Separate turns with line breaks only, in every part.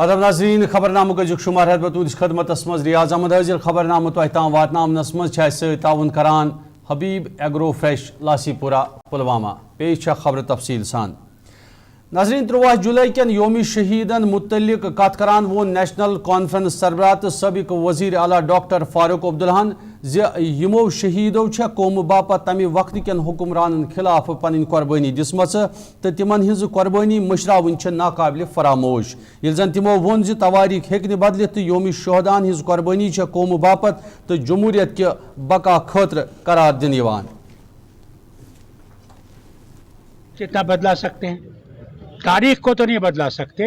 अदब नाज़रीन खबरनामा का शुमार है तुंदिस खदमतस मज रियाज अहमद हाजिर खबरनामा तोह ताम वातनामनस मज ताउन करान हबीब एग्रो फ्रेश लासीपुरा पुलवामा पेश खबर तफसील सान। नाज़रीन 13 जुलाई कन योमी शहीदन मुतल्लिक कत करान वो नेशनल कॉन्फ्रेंस सरबराह तो सबक वजीर आला डॉक्टर फारूक अब्दुल्लाहन यमो शहीदों कौम बापत तमि वक्त कन हुक्मरान खिलाफ पन कुर्बानी दिसम तो तिमन हिज कुर्बानी मशरावन नाकाबिल फरामोश ये जन तिमो वोन तवारीख हेक बदलित तो योमी शहदान हिज कुर्बानी कौम बापत तो जमहूरियत के बका खतर करार दिन
कितना बदला सकते हैं, तारीख को तो नहीं बदला सकते।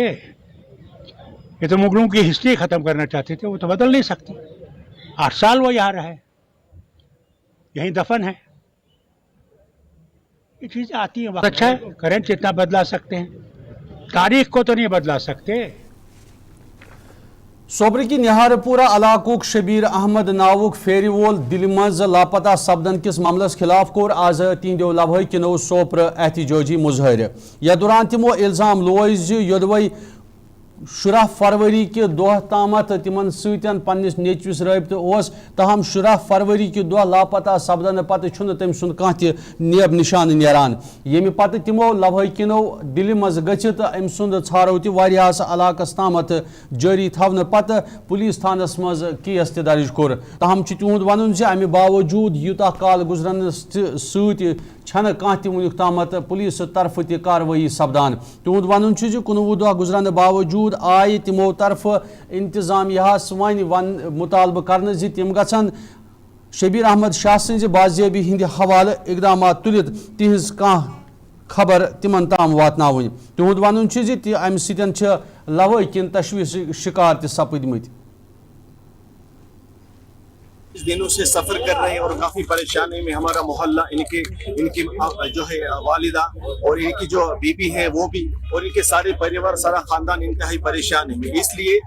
ये तो मुगलों की हिस्ट्री खत्म करना चाहते थे, वो तो बदल नहीं सकते। 8 साल वो यहाँ रहे, यहीं दफन है। ये चीजें आती हैं, अच्छा है करें, जितना बदला सकते हैं, तारीख को तो नहीं बदला सकते।
सोबर की निहारपुरा इलाकुक शबीर अहमद नावुक फेरी वोल दिल मज लापता सपदन किस मामलस खिलाफ कोर आज तीनों लबह किनो सोपर एहतजाजी मुजहर या दौरान तिमो इल्जाम लोज योदवई 10 फरवरी के दोह तामत तिमन सतन पन्निस नेचविस रबित तहम 10 फरवरी के दोह लापता सपदन पत तम सुन कह नेब निशान नेरान यमि पत तिमो लबह किनो दिल मज गचित अम सुंद छारो तहस इलाकस तामत जारी थवन पत पुलिस थानस मज केस दर्ज कोर तहम तुंद वन अमि बावजूद यूता काल गुजरन छन कह वुनिक तामत पुलिस तरफ त कार्रवाई सपदान तुंद वन 19 दह गुजरन बावजूद आय तिमो तरफ इंतजामियास वन मुतालबह कर तिम गन शबीर अहमद शाह सज बाजियाबी हिंद हवाले इकदाम तुलित तिहज कह खबर तिमन ताम वातनावन तुंद वन अमि सतन लवह किन तशवीश शिकार त सपदमत।
इस दिनों से सफर कर रहे हैं और काफी परेशानी में हमारा मोहल्ला, इनकी जो है वालिदा और इनकी जो बीबी है वो भी, और इनके सारे परिवार, सारा खानदान इंतहाई परेशान है। इसलिए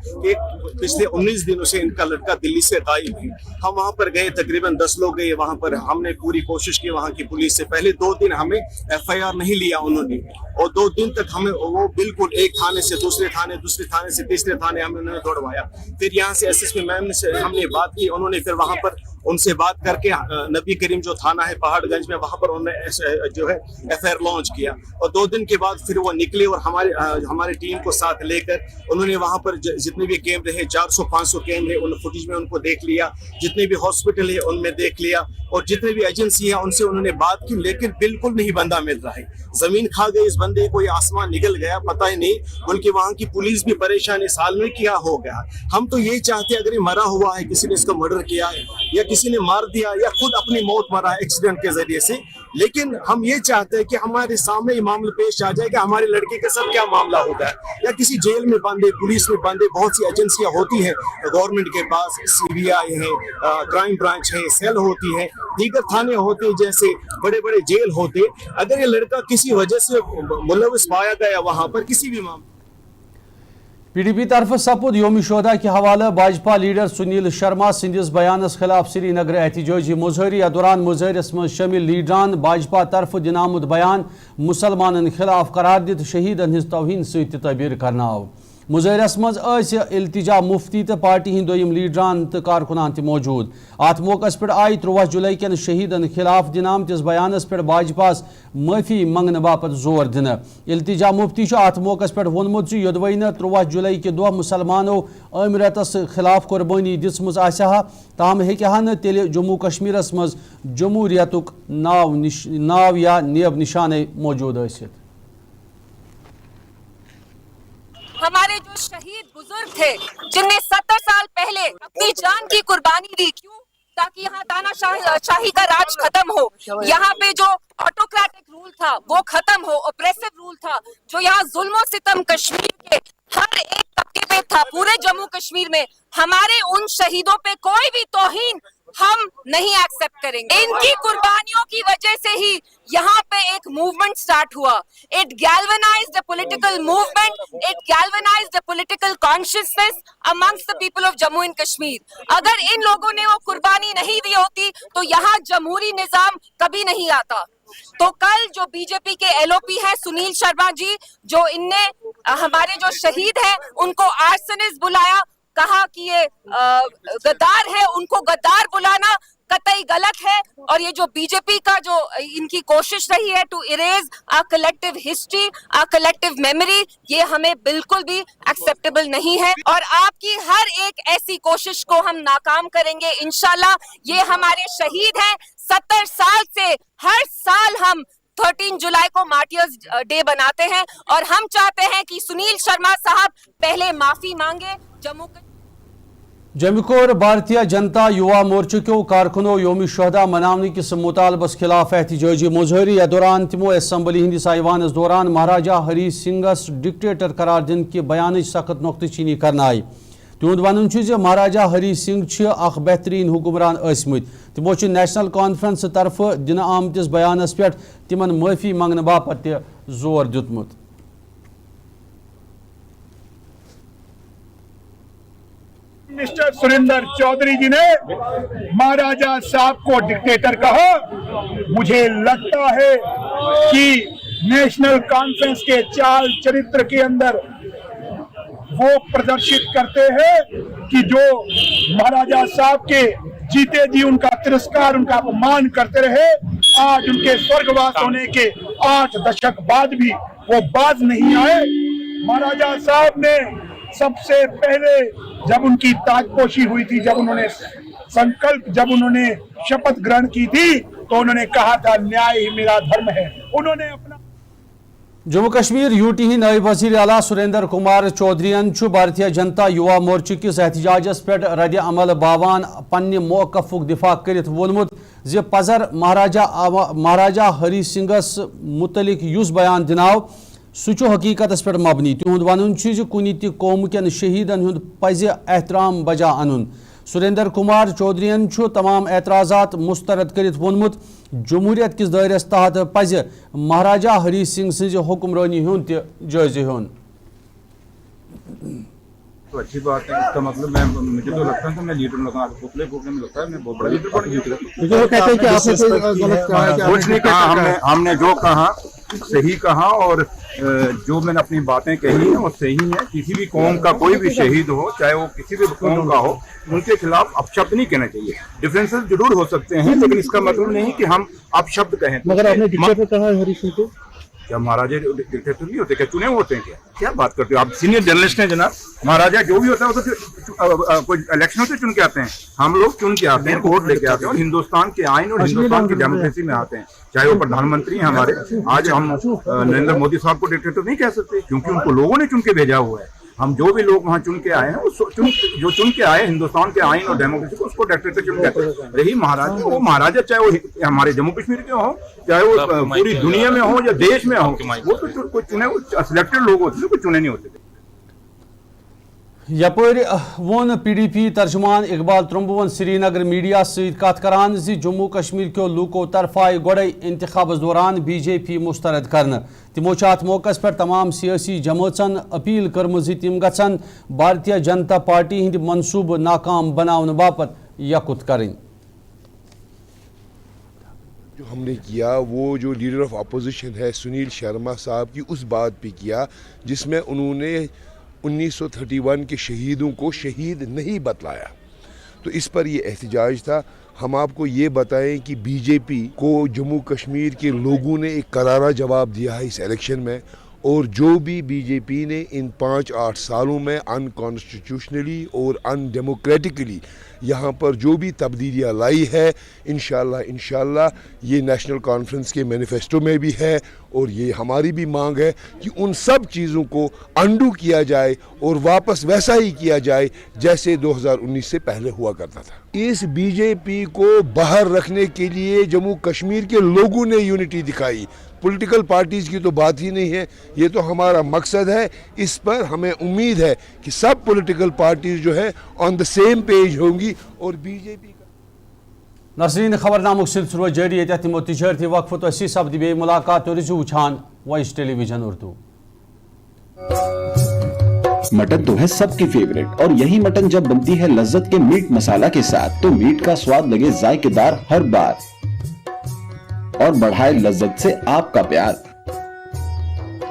पिछले 19 दिनों से इनका लड़का दिल्ली से गायब है। हम वहां पर गए, तकरीबन 10 लोग गए वहां पर। हमने पूरी कोशिश की वहां की पुलिस से। पहले 2 दिन हमें FIR नहीं लिया उन्होंने, और 2 दिन तक हमें वो बिल्कुल एक थाने से दूसरे थाने से तीसरे थाने हमें उन्होंने दौड़वाया। फिर यहाँ से SSP मैम से हमने बात की, उन्होंने फिर वहां पर उनसे बात करके नबी करीम जो थाना है पहाड़गंज में, वहां पर उन्होंने जो है FIR लॉन्च किया। और 2 दिन के बाद फिर वो निकले और हमारे टीम को साथ लेकर उन्होंने वहां पर जितने भी कैमरे हैं, 400-500 कैमरे, उन फुटेज में उनको देख लिया, जितने भी हॉस्पिटल है उनमें देख लिया, और जितने भी एजेंसी है उनसे उन्होंने बात की, लेकिन बिल्कुल नहीं बंदा मिल रहा है। जमीन खा गई इस बंदे को, ये आसमान निकल गया, पता ही नहीं। बल्कि वहां की पुलिस भी परेशान है, साल में क्या हो गया। हम तो यही चाहते हैं, अगर ये मरा हुआ है, किसी ने इसको मर्डर किया है या किसी ने मार दिया या खुद अपनी मौत मरा है एक्सीडेंट के जरिए से, लेकिन हम ये चाहते हैं कि हमारे सामने ये मामला पेश आ जाए कि हमारे लड़के के साथ क्या मामला होता है, या किसी जेल में बंदे, पुलिस में बंदे। बहुत सी एजेंसियां होती हैं गवर्नमेंट के पास, CBI है, क्राइम ब्रांच है, सेल होती है, दीगर थाने होते हैं, जैसे बड़े बड़े जेल होते। अगर ये लड़का किसी वजह से मुलविस पाया गया वहां पर किसी भी मामले,
PDP तरफ सपुद योमी शोधा के हवाले भाजपा लीडर सुनील शर्मा सिंधिस बयानस खिलाफ श्रीनगर एहतजाजी मुजहरी या दौरान मुजहरस मज शमिल लीडरान भाजपा तरफ दिनामुद बयान मुसलमान खिलाफ करार दित शहीदन हिज तौहीन सत तबीर करना आव। मुजहरस मज इल्तिजा मुफ्ती तो पार्टी हिंद दोयम लीडरान तो कारकुनान त मौजूद। अत मौकस पे आई 13 जुलाई कन शहीदन खिलाफ दिनामतिस बयानस पे भाजपास माफी मंगन बापत जोर दिन। इल्तिजा मुफ्ती अत मौकस पे वोनमुत योदवई 13 जुलाई के दोह मुसलमानों अमरतस खिलाफ कुर्बानी दिसम ताम हेकन तेल जम्मू कश्मीरस मज जमहूरियतुक नाव या नेब निशान मौजूद आसित।
हमारे जो शहीद बुजुर्ग थे, जिनने 70 साल पहले अपनी जान की कुर्बानी दी, क्यों? ताकि यहाँ तानाशाही का राज खत्म हो, यहाँ पे जो ऑटोक्रेटिक रूल था वो खत्म हो, ऑप्रेसिव रूल था जो यहाँ जुल्म सितम कश्मीर के हर एक तबके पे था, पूरे जम्मू कश्मीर में। हमारे उन शहीदों पे कोई भी तौहीन हम नहीं एक्सेप्ट करेंगे। इनकी कुर्बानियों की वजह से ही यहाँ पे एक मूवमेंट स्टार्ट हुआ। It galvanized the political movement, it galvanized the political consciousness amongst the people of Jammu and Kashmir. अगर इन लोगों ने वो कुर्बानी नहीं दी होती तो यहाँ जमहूरी निजाम कभी नहीं आता। तो कल जो बीजेपी के LOP है सुनील शर्मा जी, जो इनने हमारे जो शहीद हैं उनको आर्सनिस्ट बुलाया, कहा कि ये गद्दार है, उनको गद्दार बुलाना कतई गलत है। और ये जो बीजेपी का जो इनकी कोशिश रही है to erase our collective history, our collective memory, ये हमें बिल्कुल भी एक्सेप्टेबल नहीं है और आपकी हर एक ऐसी कोशिश को हम नाकाम करेंगे इंशाल्लाह। ये हमारे शहीद हैं, 70 साल से हर साल हम 13 जुलाई को मार्टियर्स डे बनाते हैं और हम चाहते हैं कि सुनील शर्मा साहब पहले माफी मांगे।
जम्मू कोर भारतीय जनता युवा मोर्चा के कारकुनों योम शहदा मनाने किस मुतालबस खिलाफ एहतजाजी मुजाहरे। या दौरान तमो असम्बली हंदिस ऐवानस दौरान महाराजा हरी सिंगस डिक्टेटर करार दिन के बयान सख्त नुक्तचीनी करना आई। तिहुंद वन महाराजा हरी सिंह अख बेहतरीन हुक्मरान असमत। तमो नेशनल कॉन्फ्रेंस तरफ दिन आमतिस बयानस पे तिमन माफी मंगने बापत जोर दितमुत।
मिस्टर सुरेंद्र चौधरी जी ने महाराजा साहब को डिक्टेटर कहा। मुझे लगता है कि नेशनल कॉन्फ्रेंस के चाल चरित्र के अंदर वो प्रदर्शित करते हैं कि जो महाराजा साहब के जीते जी उनका तिरस्कार, उनका अपमान करते रहे, आज उनके स्वर्गवास होने के 8 दशक बाद भी वो बाज नहीं आए। महाराजा साहब ने सबसे पहले जब उनकी ताजपोशी हुई थी, जब उन्होंने शपथ ग्रहण की थी, तो उन्होंने कहा था न्याय ही मेरा धर्म है। उन्होंने अपना
जम्मू कश्मीर यूटी नायब वज़ीर आला सुरेंद्र कुमार चौधरीन भारतीय जनता युवा मोर्चा किस एहतजाजस पे रद्द अमल बावान पन्ने मौकफुक दिफा करित वोनमुत जे पजर महाराजा हरी सिंगस मुतलिक युस बयान दिनाव सह हकीकत पे मबनी। तिहुंद वन कुन त कौम कन शहीदन हुंद पज एहतराम बजा अन। सुरेंद्र कुमार चौधरीन तमाम एतराजात मुस्तरद करित वोनमुत जमहूरियत किस दायरस तहत पज महाराजा हरी सिंह सज हुक्मरानी हुंद जायज़ा हेन।
तो अच्छी बात है, इसका मतलब मुझे तो लगता है कि मैं लीडर लगा पुतले फूकने में लगता है मैं बहुत बड़ा लीडर बन गया। कुछ नहीं कहा, हमने जो कहा सही कहा और जो मैंने अपनी बातें कही हैं वो सही है। किसी भी कौम का कोई भी शहीद हो, चाहे वो किसी भी कौम का हो, उनके खिलाफ अपशब्द नहीं कहना चाहिए। डिफरेंसेस जरूर हो सकते हैं लेकिन इसका मतलब नहीं कि हम अपशब्द कहें।
मगर आपने डिक्टेटर कहा हरी सिंह को,
क्या महाराजा डिक्टेटर नहीं होते, क्या चुने हुए होते हैं? क्या बात करते हो आप? सीनियर जर्नलिस्ट हैं जनाब। महाराजा जो भी होता है वो तो कोई इलेक्शनों से चुन के आते हैं। हम लोग चुन के आते हैं, वोट लेके आते हैं और हिंदुस्तान के आइन और हिंदुस्तान की डेमोक्रेसी में आते हैं। चाहे वो प्रधानमंत्री हैं हमारे, आज हम नरेंद्र मोदी साहब को डिक्टेटर नहीं कह सकते क्योंकि उनको लोगों ने चुन के भेजा हुआ है। हम जो भी लोग वहाँ चुन के आए हैं जो चुन के आए हिंदुस्तान के आइन और डेमोक्रेसी को, उसको डिक्टेटर चुन कहते हैं। रही महाराजा, वो महाराजा चाहे वो हमारे जम्मू कश्मीर के हो, चाहे वो पूरी दुनिया में हो या देश में हो, वो तो कोई चुने, सिलेक्टेड लोग होते थे, कोई चुने नहीं होते थे।
यपर वोन PDP तर्जुमान इकबाल त्रुम्बुवन श्रीनगर मीडिया सहित कत करान जम्मू कश्मीर के लूको तरफाई गोड़े इंतखाबस दौरान BJP मुस्तरद करन। तिमो अत मौके पर तमाम सियासी जमातन अपील कर्म तिम गन भारतीय जनता पार्टी हिंद मनसूब नाकाम बनाने बापत यकुत करें।
जो हमने किया वो जो लीडर ऑफ अपोजिशन है सुनील शर्मा साहब की उस बात पे किया जिसमें उन्होंने 1931 के शहीदों को शहीद नहीं बतलाया, तो इस पर ये एहतजाज था। हम आपको ये बताएं कि बीजेपी को जम्मू कश्मीर के लोगों ने एक करारा जवाब दिया है इस इलेक्शन में, और जो भी बीजेपी ने इन 5-8 सालों में अनकॉन्स्टिट्यूशनली और अनडेमोक्रेटिकली यहाँ पर जो भी तब्दीलियाँ लाई है, इंशाल्लाह ये नेशनल कॉन्फ्रेंस के मैनिफेस्टो में भी है और ये हमारी भी मांग है कि उन सब चीज़ों को अंडू किया जाए और वापस वैसा ही किया जाए जैसे 2019 से पहले हुआ करता था। इस बीजेपी को बाहर रखने के लिए जम्मू कश्मीर के लोगों ने यूनिटी दिखाई, पॉलिटिकल पार्टीज़ की तो बात ही नहीं है, ये तो हमारा मकसद है। इस पर हमें उम्मीद है कि सब पॉलिटिकल पार्टीज़ जो है ऑन द सेम पेज होंगी और बीजेपी
नसरीन खबरनामुक सिलसिलो जारी तमो तजारती वक्फ तो असी सब्द बे मुलाकात रिजु वुछान वॉइस टेलीविजन उर्दू।
मटन तो है सबकी फेवरेट और यही मटन जब बनती है लज्जत के मीट मसाला के साथ तो मीट का स्वाद लगे जायकेदार हर बार और बढ़ाए लज्जत से आपका प्यार।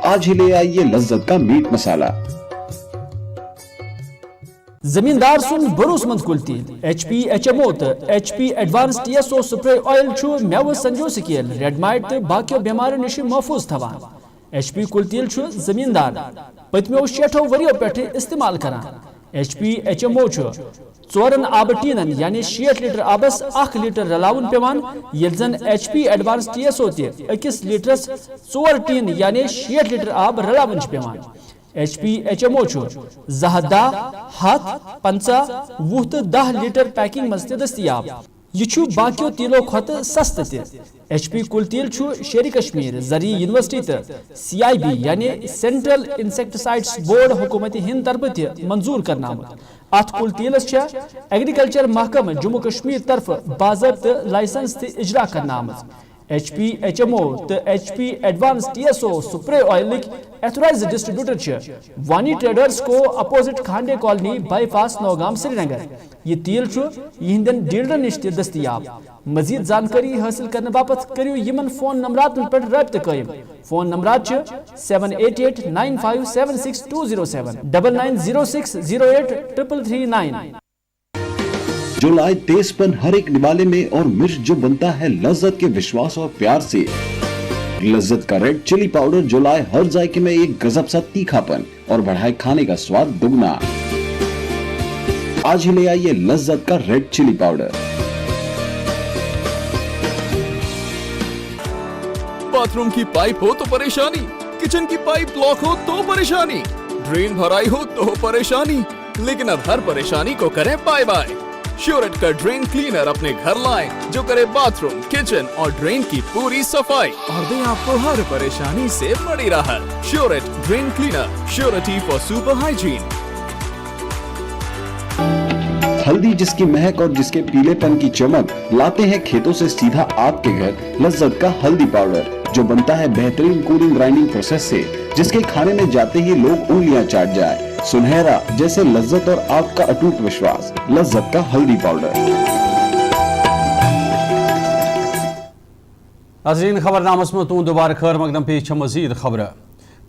आज ही ले आइए लज्जत का मीट मसाला।
जमींदार सुन भरोसमंद कुल तेल HP HMO तो HP advance TSO spray oil छु मेव संजो स्केल रेडमाइट तो बाकियों बीमारियों निश महफूज थवान। HP कुल तेल छु जमींदार पतमो 60 वरियों पे इस्तेमाल करान। HP HMO छु 4 आब टीनन यानी 60 लीटर आबस 1 लीटर रलाउन पेवान ये जन HP एडवांस TSO ते 1 लीटरस 4 टीन यानी 60 लीटर आब रलाउन पेवान। HP HMO छु जहदा हाथ 50 वुह तो 10 लीटर पैकिंग मज दस्तियाब। ये छु बाकियों तेलों खत सस्त ते। HP कुल तेल छु शेरी कश्मीर जरी यूनिवर्सिटी तो CIB यानी सेंट्रल इंसेक्टिसाइड्स बोर्ड हुकूमत हिंद तरफ ते मंजूर करना अत कुल तेलस एग्रीकल्चर महकम जम्मू कश्मीर तरफ बाज़ाब्त लाइसेंस ते इजरा करना HP HMO तो HP advance TSO spray oil authorize distributor Wani traders को opposite Khande colony bypass Nowgam Srinagar. ये तेल यहंदन डीलर निश दस्तियाब। मजीद जानकारी हासिल करने बापत करियो यमन फोन नंबरात पर राब्ते कायम। फोन नंबरात 788 9576 207 9906 08 339।
जो लाए तेजपन हर एक निवाले में और मिर्च जो बनता है लज्जत के विश्वास और प्यार से। लज्जत का रेड चिली पाउडर जो लाए हर जायके में एक गजब सा तीखापन और बढ़ाए खाने का स्वाद दुगना। आज ही ले आइए लज्जत का रेड चिली पाउडर।
बाथरूम की पाइप हो तो परेशानी, किचन की पाइप ब्लॉक हो तो परेशानी, ड्रेन भराई हो तो परेशानी, लेकिन अब हर परेशानी को करें बाय बाय। श्योरेट का ड्रेन क्लीनर अपने घर लाएं जो करे बाथरूम, किचन और ड्रेन की पूरी सफाई और दे आपको हर परेशानी से बड़ी राहत। श्योरेट drain cleaner, surety for super hygiene.
हल्दी जिसकी महक और जिसके पीलेपन की चमक लाते हैं खेतों से सीधा आपके घर लज्जत का हल्दी पाउडर जो बनता है बेहतरीन कूलिंग ग्राइंडिंग प्रोसेस से, जिसके खाने में जाते ही लोग उंगलियां चाट जाए। सुनहरा जैसे लज्जत और आपका अटूट विश्वास लज्जत का हल्दी पाउडर।
नाज़रीन खबरनामस में तुम दोबारा खैर मकदम पेश मजीद खबर।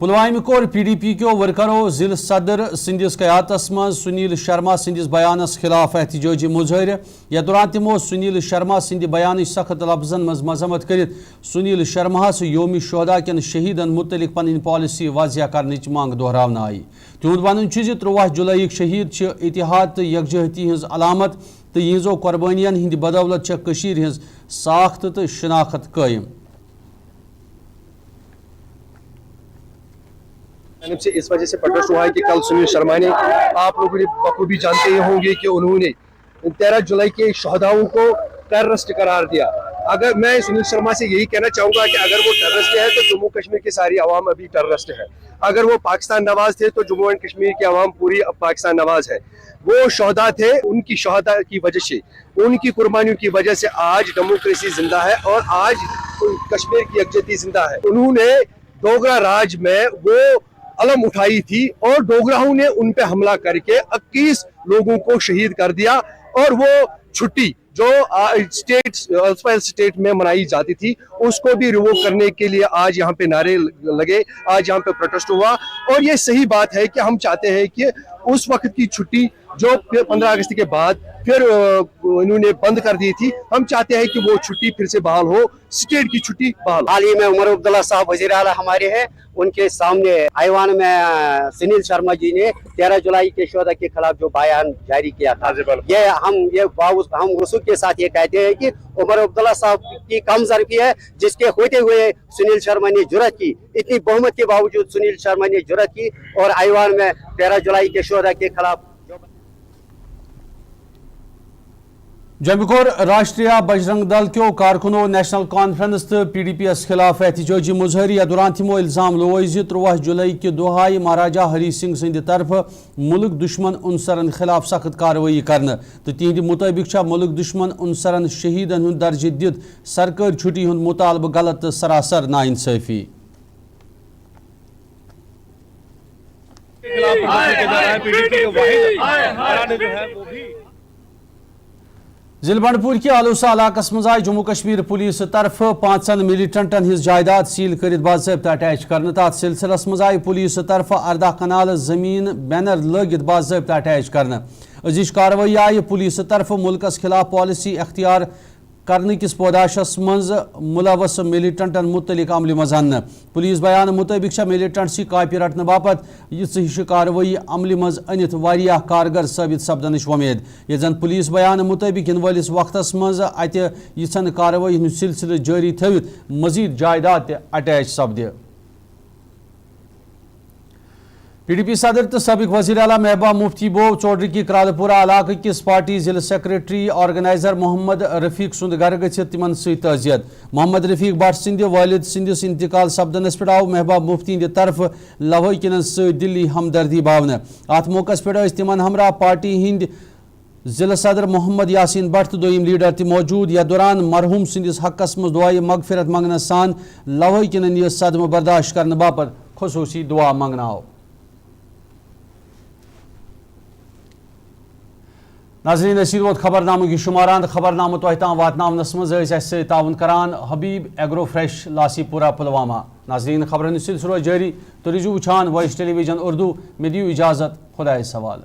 पुलवामा कोर PDP क्यों वर्करों जिल सदर सिंदिस क़यादतस मं सुनील शर्मा सिंदिस बयानस खिलाफ एहतजाजी मुजाहिर। या दौरान तमो सुनील शर्मा सिंद बयान सख्त लफ्जन मज मजम्मत कर सुनील शर्मा योम शुहदा कन शहीदन मुतलिक पन पॉलिसी वाजिया करने मांग दोहराना आई। तिहुद वन 13 जुलाई शहीद इतिहाद तो यकजहती हज अलामत तो यहजो कुर्बानियन हिंद बदौलत कशीर हज साख्त तो शनाख्त कायम।
से इस वजह से प्रोटेस्ट हुआ है कि कल सुनील शर्मा ने, आप लोग बखूबी जानते ही होंगे कि उन्होंने 13 जुलाई के शहदाओं को टेररिस्ट करार दिया। अगर मैं सुनील शर्मा से यही कहना चाहूँगा कि अगर वो टेररिस्ट है तो जम्मू कश्मीर की सारी आवाम अभी टेररिस्ट है। अगर वो पाकिस्तान नवाज थे तो जम्मू एंड कश्मीर की आवाम पूरी अब पाकिस्तान नवाज है। वो शहदा थे, उनकी शहदा की वजह से, उनकी कुर्बानियों की वजह से आज डेमोक्रेसी जिंदा है और आज कश्मीर की यकजहती जिंदा है। उन्होंने डोगरा राज में वो अलम उठाई थी और डोगराओं ने उन पे हमला करके 21 लोगों को शहीद कर दिया और वो छुट्टी जो स्टेट में मनाई जाती थी उसको भी रिवोक करने के लिए आज यहाँ पे नारे लगे, आज यहाँ पे प्रोटेस्ट हुआ। और ये सही बात है कि हम चाहते हैं कि उस वक्त की छुट्टी जो 15 अगस्त के बाद फिर इन्होंने बंद कर दी थी, हम चाहते हैं कि वो छुट्टी फिर से बहाल हो, स्टेट की छुट्टी बहाल।
हाल ही में उमर अब्दुल्ला साहब वज़ीर आला हमारे हैं, उनके सामने ऐवान में सुनील शर्मा जी ने 13 जुलाई के शोधा के खिलाफ जो बयान जारी किया था, हम वसूल के साथ ये कहते हैं कि उमर अब्दुल्ला साहब की कम ज़रफ़ी है, जिसके होते हुए सुनील शर्मा ने जुर्रत की, इतनी बहुमत के बावजूद सुनील शर्मा ने जुर्रत की और ऐवान में 13 जुलाई के शोधा के खिलाफ।
जम्मू राष्ट्रीय बजरंग दल क्यों कारकुनों नेशनल कॉन्फ्रेंस तो PDP खिलाफ एहतजाजी मुजाहिर। या दौरान तमो इल्जाम लोग 13 जुलाई के दोहाई महाराजा हरी सिंह सद तरफ मुल्क दुश्मन उनसरन खिलाफ सख्त कार्रवाई करने तो तिहद मुताबिक मुल्क दुश्मन उनसरन शहीदन हुंद दर्जे दित सरकारी छुट्टी हुंद मुतालबह गलत तो सरासर नाइंसाफी। ضلع بنڈپور کے آلوسا علاقس مز آئی جموں کشمیر پولیس طرف 5 ملیٹنٹن ہز جائیداد سیل کرت باضابطہ اٹیچ کرنے تات سلسلس مز آئی پولیس طرف 14 کنال زمین بینر لگت باضابطہ اٹیچ کرنے ازچ کاروٲیی آئی پولیس طرف ملکس خلاف پالیسی اختیار کرنے کس پوداشس مز ملوث ملیٹنٹن متعلق عمل مز ان پولیس بیان مطابق ملیٹنٹسی کاپی رٹنے باپت یہ ہش کاروٲیی عمل مز انت واریاہ کارگر ثابت سپدنچ ومید یہ زن پولیس بیان مطابق ان ولس وقتس مز اتہ یژھن کاروٲیی ہند سلسلہ جاری تھوت مزید جائیداد اٹیچ سپدِ پی ڈی پی صدر تو سابق وزیر اعلیٰ محبوبہ مفتی بو چودھری کی کرالپورہ علاقہ کس پارٹی ضلع سیکریٹری آرگنائزر محمد رفیق سند گھر گھت تمن ست تعزیت محمد رفیق بٹ سند والد سندس انتقال سپدنس پہ آو محبوبہ مفتی ہند طرف لوحقن ست دلی ہمدردی باونہ ات موقع پہ تمن ہمراہ پارٹی ہند ضلع صدر محمد یاسین بٹ تو دویم لیڈر تہ موجود یا دوران مرحوم سندس حقس مز دعائے مغفرت منگنس سان لوحقن یہ صدمہ برداشت کرنے باپت خصوصی دعا منگناو ناظرین اسی وقت خبر نامہ کی شماران خبر نامہ تہ تام واتناونس مز اس تعاون کران حبیب ایگرو فریش لاسی پورہ پلوامہ ناظرین خبرن سلسلہ جاری تو روزو وچھان وائس ٹیلی ویژن اردو میں دیو اجازت خدا سوال